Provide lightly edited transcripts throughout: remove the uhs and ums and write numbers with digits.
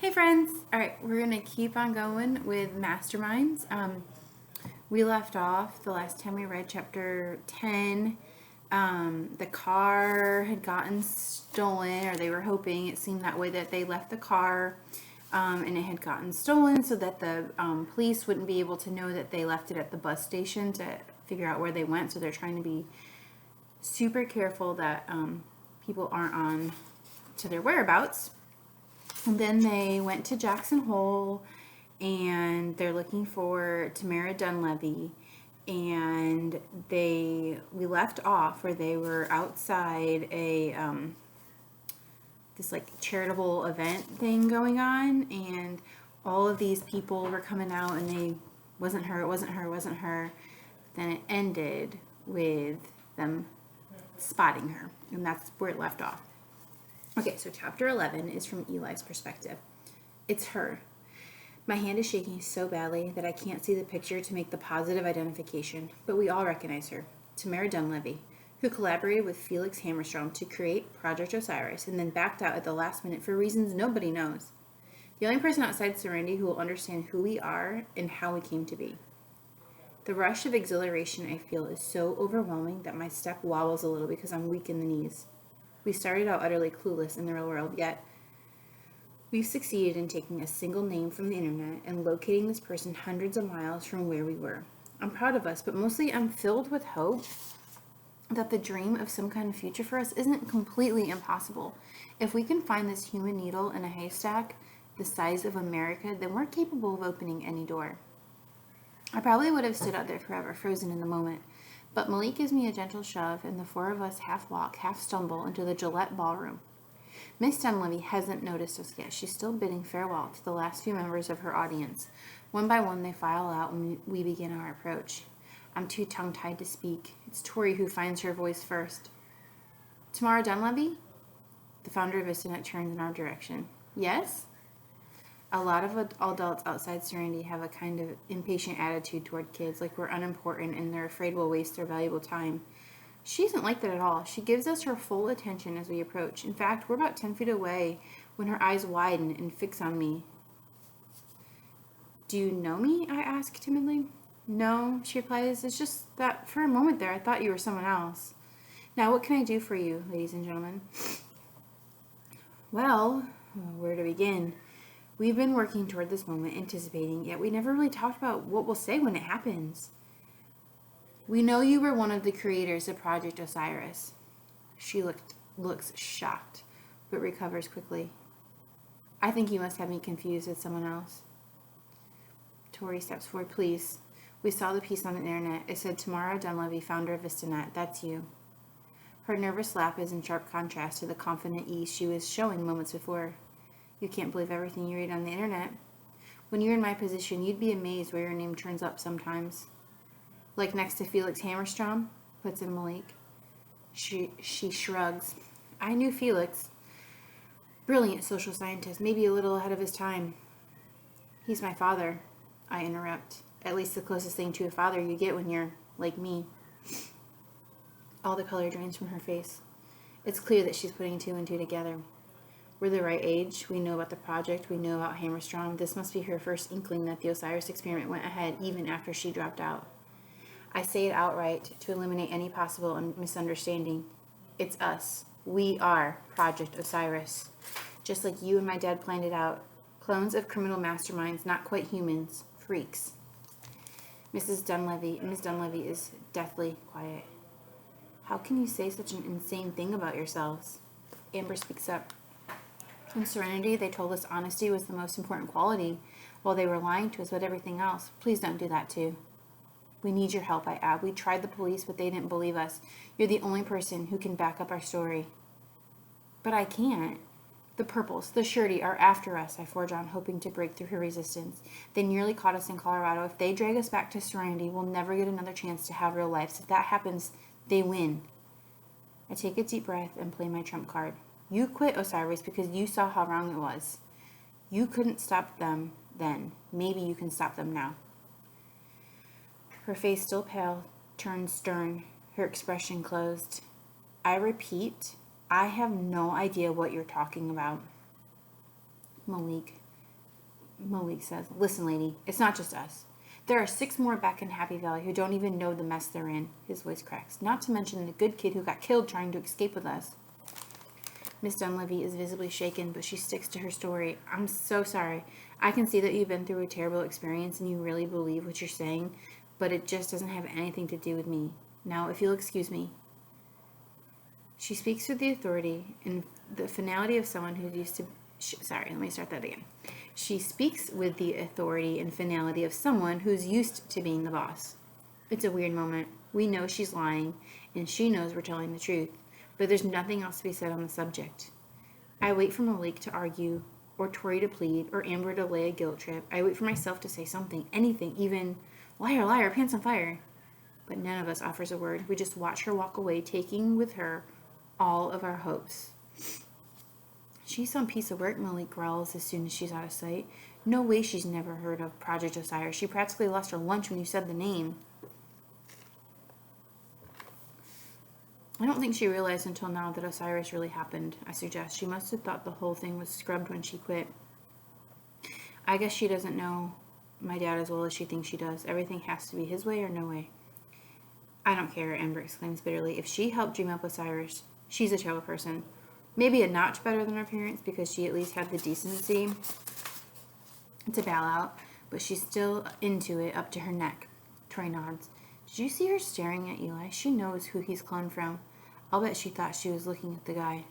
Hey friends! Alright, we're going to keep on going with Masterminds. We left off the last time we read chapter 10. The car had gotten stolen, or they were hoping, it seemed that way, that they left the car and it had gotten stolen so that the police wouldn't be able to know that they left it at the bus station to figure out where they went. So they're trying to be super careful that people aren't on to their whereabouts. And then they went to Jackson Hole and they're looking for Tamara Dunleavy. And we left off where they were outside this like charitable event thing going on, and all of these people were coming out, and it wasn't her. Then it ended with them spotting her, and that's where it left off. Okay, so chapter 11 is from Eli's perspective. It's her. My hand is shaking so badly that I can't see the picture to make the positive identification, but we all recognize her. Tamara Dunleavy, who collaborated with Felix Hammerstrom to create Project Osiris and then backed out at the last minute for reasons nobody knows. The only person outside Serenity who will understand who we are and how we came to be. The rush of exhilaration I feel is so overwhelming that my step wobbles a little because I'm weak in the knees. We started out utterly clueless in the real world, yet we've succeeded in taking a single name from the internet and locating this person hundreds of miles from where we were. I'm proud of us, but mostly I'm filled with hope that the dream of some kind of future for us isn't completely impossible. If we can find this human needle in a haystack the size of America, then we're capable of opening any door. I probably would have stood out there forever, frozen in the moment. But Malik gives me a gentle shove, and the four of us half walk, half stumble into the Gillette ballroom. Miss Dunleavy hasn't noticed us yet. She's still bidding farewell to the last few members of her audience. One by one, they file out when we begin our approach. I'm too tongue-tied to speak. It's Tori who finds her voice first. Tamara Dunleavy? The founder of Vistanet turns in our direction. Yes? A lot of adults outside Serenity have a kind of impatient attitude toward kids, like we're unimportant and they're afraid we'll waste their valuable time. She isn't like that at all. She gives us her full attention as we approach. In fact, we're about 10 feet away when her eyes widen and fix on me. Do you know me? I ask timidly. No, she replies. It's just that for a moment there I thought you were someone else. Now, what can I do for you, ladies and gentlemen? Well, where to begin? We've been working toward this moment, anticipating, yet we never really talked about what we'll say when it happens. We know you were one of the creators of Project Osiris. She looks shocked, but recovers quickly. I think you must have me confused with someone else. Tori steps forward. Please. We saw the piece on the internet. It said Tamara Dunleavy, founder of Vistanet. That's you. Her nervous laugh is in sharp contrast to the confident ease she was showing moments before. You can't believe everything you read on the internet. When you're in my position, you'd be amazed where your name turns up sometimes. Like next to Felix Hammerstrom, puts in Malik. She shrugs. I knew Felix. Brilliant social scientist, maybe a little ahead of his time. He's my father, I interrupt. At least the closest thing to a father you get when you're like me. All the color drains from her face. It's clear that she's putting two and two together. We're the right age. We know about the project. We know about Hammerstrom. This must be her first inkling that the Osiris experiment went ahead even after she dropped out. I say it outright to eliminate any possible misunderstanding. It's us. We are Project Osiris. Just like you and my dad planned it out. Clones of criminal masterminds, not quite humans. Freaks. Miss Dunleavy is deathly quiet. How can you say such an insane thing about yourselves? Amber speaks up. In Serenity, they told us honesty was the most important quality, while they were lying to us about everything else. Please don't do that too. We need your help, I add. We tried the police, but they didn't believe us. You're the only person who can back up our story. But I can't. The Purples, the Surety, are after us, I forge on, hoping to break through her resistance. They nearly caught us in Colorado. If they drag us back to Serenity, we'll never get another chance to have real lives. If that happens, they win. I take a deep breath and play my trump card. You quit Osiris because you saw how wrong it was. You couldn't stop them then. Maybe you can stop them now. Her face still pale, turned stern, her expression closed. I repeat, I have no idea what you're talking about. Malik, Malik says. Listen, lady, it's not just us. There are 6 more back in Happy Valley who don't even know the mess they're in. His voice cracks. Not to mention the good kid who got killed trying to escape with us. Miss Dunleavy is visibly shaken, but she sticks to her story. I'm so sorry. I can see that you've been through a terrible experience and you really believe what you're saying, but it just doesn't have anything to do with me. Now, if you'll excuse me. She speaks with the authority and the finality of someone who's used to... Sorry, let me start that again. She speaks with the authority and finality of someone who's used to being the boss. It's a weird moment. We know she's lying, and she knows we're telling the truth, but there's nothing else to be said on the subject. I wait for Malik to argue, or Tori to plead, or Amber to lay a guilt trip. I wait for myself to say something, anything, even, liar, liar, pants on fire. But none of us offers a word. We just watch her walk away, taking with her all of our hopes. She's some piece of work, Malik growls as soon as she's out of sight. No way she's never heard of Project Osiris. She practically lost her lunch when you said the name. I don't think she realized until now that Osiris really happened, I suggest. She must have thought the whole thing was scrubbed when she quit. I guess she doesn't know my dad as well as she thinks she does. Everything has to be his way or no way. I don't care, Amber exclaims bitterly. If she helped dream up Osiris, she's a terrible person. Maybe a notch better than her parents because she at least had the decency to bail out, but she's still into it up to her neck. Tori nods. Did you see her staring at Eli? She knows who he's cloned from. I'll bet she thought she was looking at the guy.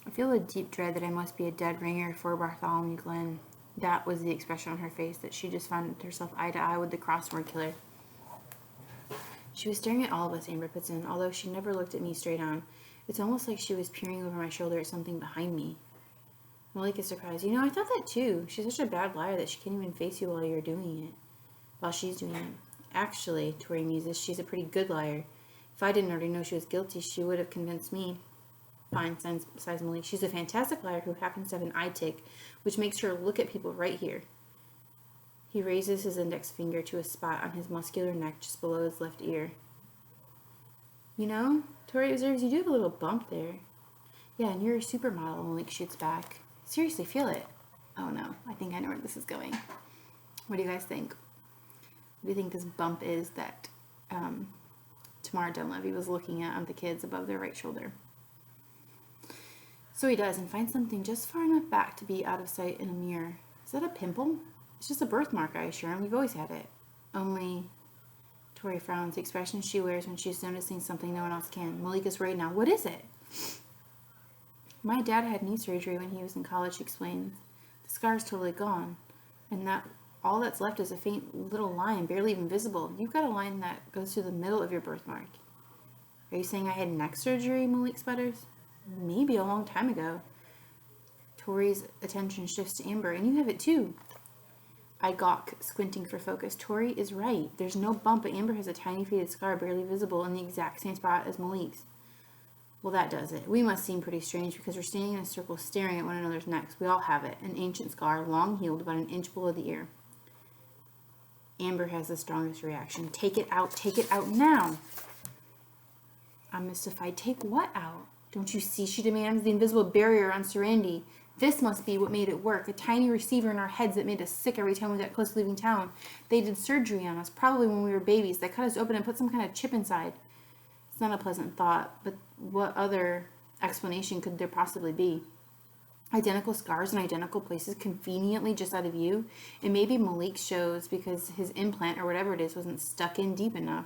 I feel a deep dread that I must be a dead ringer for Bartholomew Glenn. That was the expression on her face, that she just found herself eye to eye with the crossword killer. She was staring at all of us, Amber puts in, although she never looked at me straight on. It's almost like she was peering over my shoulder at something behind me. Malik is surprised. You know, I thought that too. She's such a bad liar that she can't even face you while you're doing it. While she's doing it. Actually, Tori muses, she's a pretty good liar. If I didn't already know she was guilty, she would have convinced me. Fine, sighs Malik. She's a fantastic liar who happens to have an eye tick, which makes her look at people right here. He raises his index finger to a spot on his muscular neck just below his left ear. You know, Tori observes, you do have a little bump there. Yeah, and you're a supermodel, Malik shoots back. Seriously, feel it. Oh no, I think I know where this is going. What do you guys think? What do you think this bump is that Tamara Dunleavy was looking at on the kids above their right shoulder? So he does, and finds something just far enough back to be out of sight in a mirror. Is that a pimple? It's just a birthmark, I assure him. You've always had it. Only... Tori frowns, the expression she wears when she's noticing something no one else can. Malik is right now. What is it? My dad had knee surgery when he was in college, she explains. The scar's totally gone. And that all that's left is a faint little line, barely even visible. You've got a line that goes through the middle of your birthmark. Are you saying I had neck surgery? Malik sputters. Maybe a long time ago. Tori's attention shifts to Amber. And you have it too. I gawk, squinting for focus. Tori is right. There's no bump, but Amber has a tiny faded scar barely visible in the exact same spot as Malik's. Well, that does it. We must seem pretty strange because we're standing in a circle staring at one another's necks. We all have it. An ancient scar, long healed, about an inch below the ear. Amber has the strongest reaction. Take it out now. I'm mystified. Take what out? Don't you see? She demands. The invisible barrier on Serenity. This must be what made it work. A tiny receiver in our heads that made us sick every time we got close to leaving town. They did surgery on us, probably when we were babies. They cut us open and put some kind of chip inside. It's not a pleasant thought, but what other explanation could there possibly be? Identical scars in identical places, conveniently just out of view. And maybe Malik shows because his implant, or whatever it is, wasn't stuck in deep enough.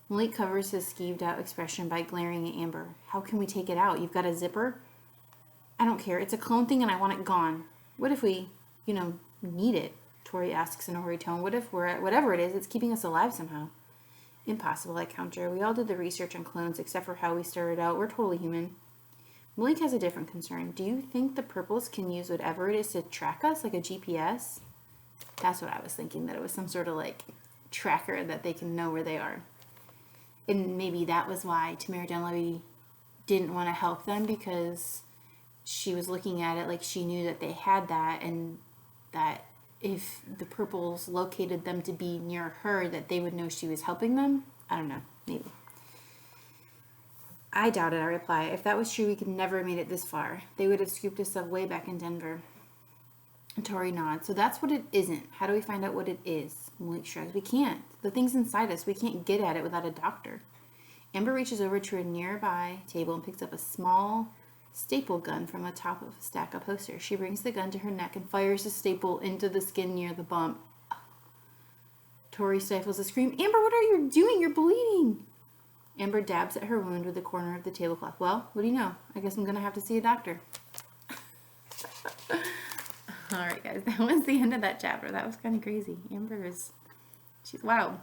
Malik covers his skeeved out expression by glaring at Amber. How can we take it out? You've got a zipper? I don't care. It's a clone thing and I want it gone. What if we, need it? Tori asks in a worried tone. What if we're at whatever it is, it's keeping us alive somehow? Impossible, I counter. We all did the research on clones except for how we started out. We're totally human. Malik has a different concern. Do you think the purples can use whatever it is to track us, like a GPS? That's what I was thinking, that it was some sort of tracker that they can know where they are. And maybe that was why Tamara Dunleavy didn't want to help them, because she was looking at it like she knew that they had that, and that if the purples located them to be near her, that they would know she was helping them. I don't know, maybe. I doubt it, I reply. If that was true, we could never have made it this far. They would have scooped us up way back in Denver. Tori nods. So that's what it isn't. How do we find out what it is? Malik shrugs. We can't. The thing's inside us. We can't get at it without a doctor. Amber reaches over to a nearby table and picks up a small staple gun from the top of a stack of posters. She brings the gun to her neck and fires the staple into the skin near the bump. Tori stifles a scream. Amber, what are you doing? You're bleeding. Amber dabs at her wound with the corner of the tablecloth. Well, what do you know? I guess I'm going to have to see a doctor. All right, guys. That was the end of that chapter. That was kind of crazy. Amber is, she's, wow.